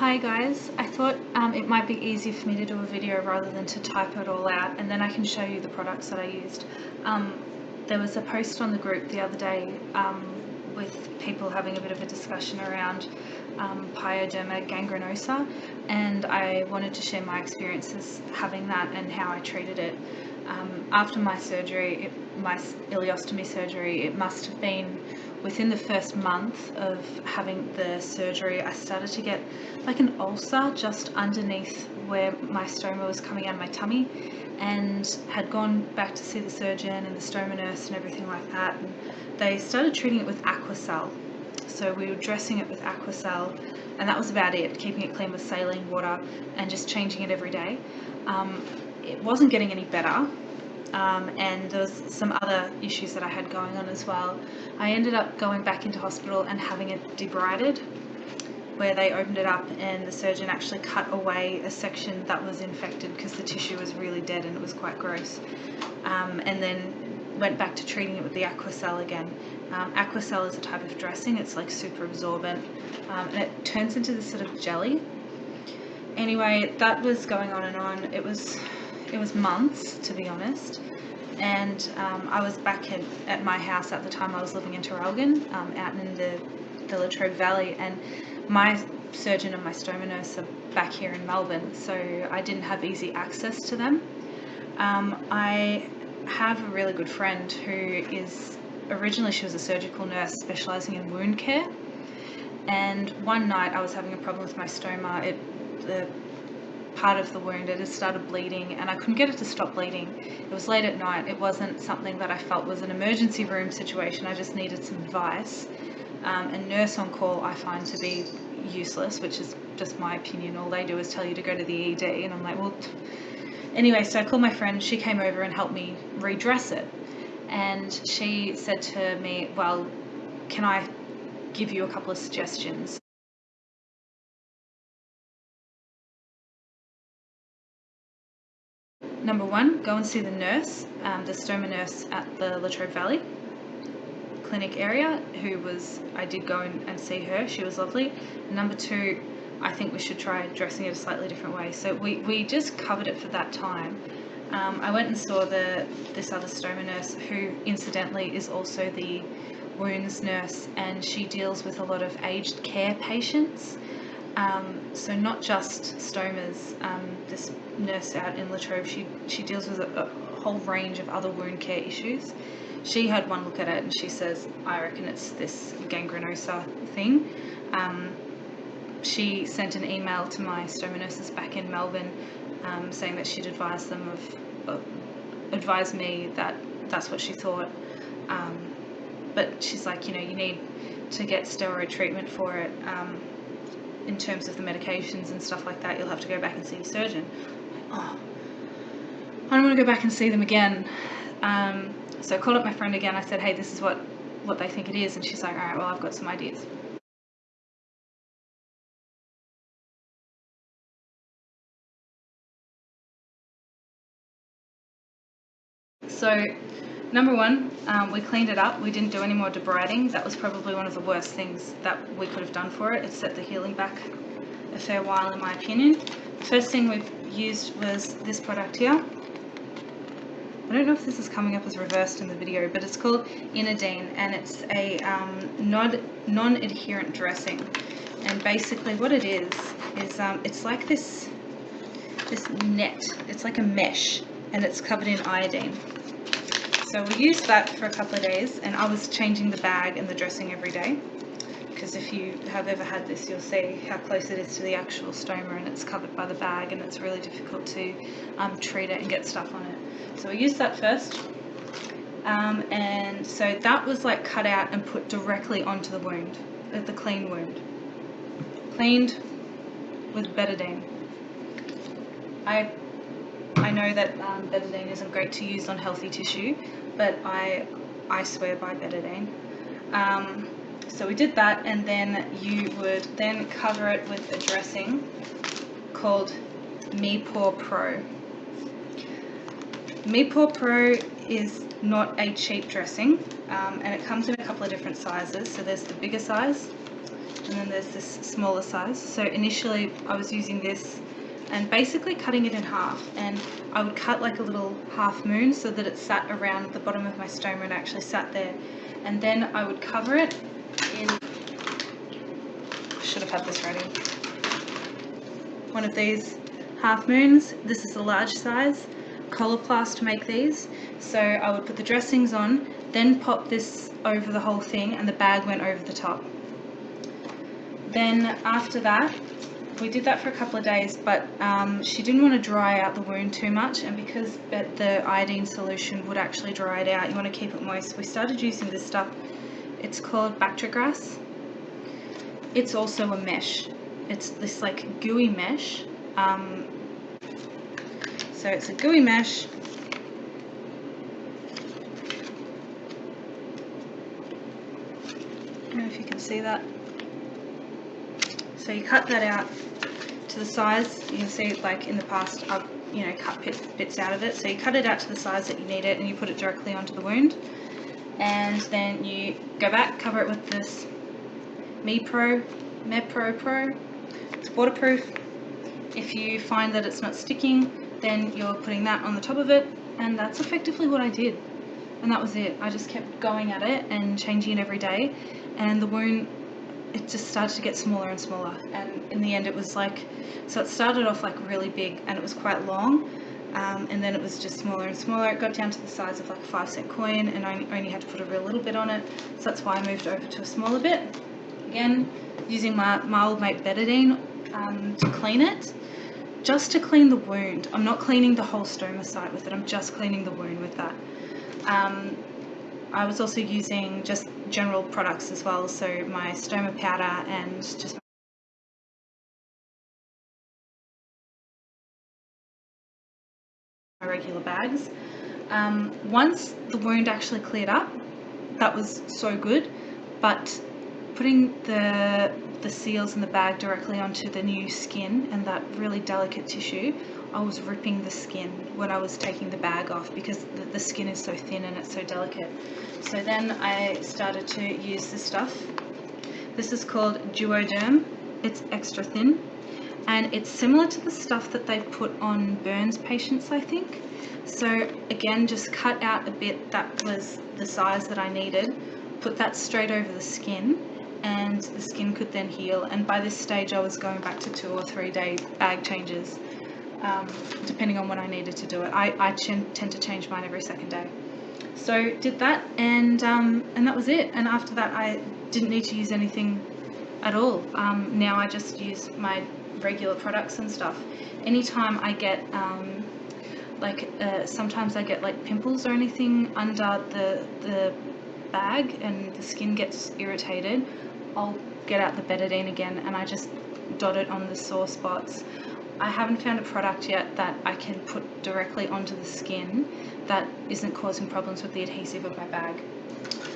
Hi guys, I thought it might be easier for me to do a video rather than to type it all out, and then I can show you the products that I used. There was a post on the group the other day with people having a bit of a discussion around p.gangrenosa, and I wanted to share my experiences having that and how I treated it. After my surgery, my ileostomy surgery, it must have been within the first month of having the surgery, I started to get like an ulcer just underneath where my stoma was coming out of my tummy, and had gone back to see the surgeon and the stoma nurse and everything like that, and they started treating it with Aquacel. So we were dressing it with Aquacel, and that was about it, keeping it clean with saline water and just changing it every day. It wasn't getting any better. And there was some other issues that I had going on as well. I ended up going back into hospital and having it debrided, where they opened it up and the surgeon actually cut away a section that was infected because the tissue was really dead and it was quite gross. And then went back to treating it with the Aquacel again. Aquacel is a type of dressing. It's like super absorbent, and it turns into this sort of jelly. Anyway, that was going on and on. It was months, to be honest, and I was back at my house at the time. I was living in Traralgon, out in the Latrobe Valley, and my surgeon and my stoma nurse are back here in Melbourne, so I didn't have easy access to them. I have a really good friend who is, originally she was a surgical nurse specialising in wound care, and one night I was having a problem with my stoma. The part of the wound, it had started bleeding and I couldn't get it to stop bleeding. It was late at night. It wasn't something that I felt was an emergency room situation. I just needed some advice. And nurse on call I find to be useless, which is just my opinion. All they do is tell you to go to the ED, and I'm like, well, anyway, so I called my friend. She came over and helped me redress it, and she said to me, well, can I give you a couple of suggestions? Number one, go and see the nurse, the stoma nurse at the Latrobe Valley clinic area, I did go and see her. She was lovely. Number two, I think we should try dressing it a slightly different way. So we just covered it for that time. I went and saw this other stoma nurse, who incidentally is also the wounds nurse, and she deals with a lot of aged care patients. So not just stomas. This nurse out in Latrobe, she deals with a whole range of other wound care issues. She had one look at it and she says, I reckon it's this gangrenosa thing. She sent an email to my stoma nurses back in Melbourne, saying that she'd advised me that that's what she thought. But she's like, you need to get steroid treatment for it. In terms of the medications and stuff like that, you'll have to go back and see your surgeon. Oh, I don't want to go back and see them again. So I called up my friend again. I said, hey, this is what they think it is. And she's like, all right, well, I've got some ideas. So number one, we cleaned it up. We didn't do any more debriding. That was probably one of the worst things that we could have done for it. It set the healing back a fair while, in my opinion. The first thing we've used was this product here. I don't know if this is coming up as reversed in the video, but it's called Inodine, and it's a non-adherent dressing. And basically what it is it's like this net. It's like a mesh, and it's covered in iodine. So we used that for a couple of days, and I was changing the bag and the dressing every day, because if you have ever had this, you'll see how close it is to the actual stoma, and it's covered by the bag, and it's really difficult to treat it and get stuff on it. So we used that first, and so that was like cut out and put directly onto the wound, the clean wound, cleaned with betadine. I know that betadine isn't great to use on healthy tissue, but I swear by betadine. So we did that, and then you would then cover it with a dressing called Me-Pore Pro. Me-Pore Pro is not a cheap dressing, and it comes in a couple of different sizes. So there's the bigger size, and then there's this smaller size. So initially I was using this and basically cutting it in half, and I would cut like a little half moon so that it sat around the bottom of my stoma and actually sat there, and then I would cover it in, should have had this ready, one of these half moons. This is the large size. Coloplast make these. So I would put the dressings on, then pop this over the whole thing, and the bag went over the top. Then after that, we did that for a couple of days, but she didn't want to dry out the wound too much, and because the iodine solution would actually dry it out, you want to keep it moist. We started using this stuff. It's called Bactrigrass. It's also a mesh. It's this like gooey mesh. So it's a gooey mesh. I don't know if you can see that. So you cut that out to the size. You can see, like in the past, I've cut bits out of it. So you cut it out to the size that you need it, and you put it directly onto the wound. And then you go back, cover it with this MePro Pro. It's waterproof. If you find that it's not sticking, then you're putting that on the top of it, and that's effectively what I did. And that was it. I just kept going at it and changing it every day, and the wound, it just started to get smaller and smaller, and in the end it was like, so it started off like really big and it was quite long, and then it was just smaller and smaller. It got down to the size of like a 5-cent coin, and I only had to put a real little bit on it, so that's why I moved over to a smaller bit. Again, using my Ostomate betadine to clean it, just to clean the wound. I'm not cleaning the whole stoma site with it, I'm just cleaning the wound with that. I was also using just general products as well, so my stoma powder and just my regular bags. Once the wound actually cleared up, that was so good, but putting the seals in the bag directly onto the new skin and that really delicate tissue, I was ripping the skin when I was taking the bag off, because the skin is so thin and it's so delicate. So then I started to use this stuff. This is called Duoderm. It's extra thin, and it's similar to the stuff that they put on burns patients, I think. So again, just cut out a bit that was the size that I needed, put that straight over the skin, and the skin could then heal. And by this stage I was going back to 2 or 3 day bag changes, depending on when I needed to do it. I tend to change mine every 2nd day. So did that, and that was it. And after that I didn't need to use anything at all. Now I just use my regular products and stuff. Anytime I get sometimes I get like pimples or anything under the bag and the skin gets irritated, I'll get out the betadine again and I just dot it on the sore spots. I haven't found a product yet that I can put directly onto the skin that isn't causing problems with the adhesive of my bag.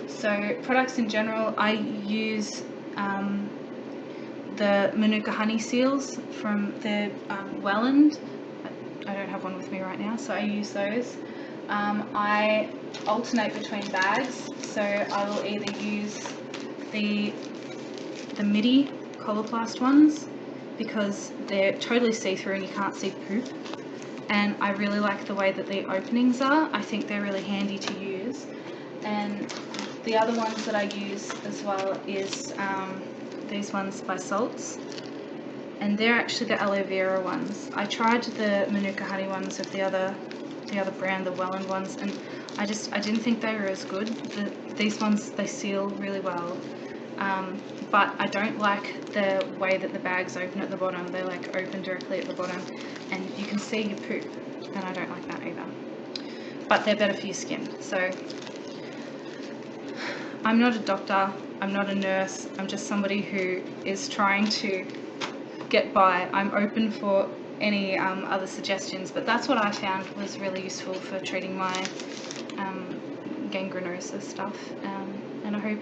So products in general, I use the Manuka honey seals from the Welland. I don't have one with me right now, so I use those. I alternate between bags, so I will either use the MIDI Coloplast ones, because they're totally see-through and you can't see poop, and I really like the way that the openings are. I think they're really handy to use. And the other ones that I use as well is these ones by Salts, and they're actually the aloe vera ones. I tried the Manuka honey ones of the other brand, the Welland ones, and I didn't think they were as good. These ones, they seal really well, but I don't like the way that the bags open at the bottom. They like open directly at the bottom and you can see your poop, and I don't like that either. But they're better for your skin. So I'm not a doctor, I'm not a nurse, I'm just somebody who is trying to get by. I'm open for any other suggestions, but that's what I found was really useful for treating my gangrenosa stuff, and I hope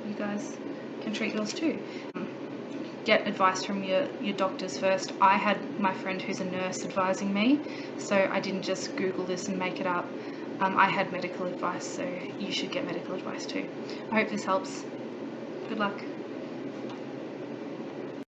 you guys can treat yours too. Get advice from your doctors first. I had my friend who's a nurse advising me, so I didn't just Google this and make it up. I had medical advice, so you should get medical advice too. I hope this helps. Good luck.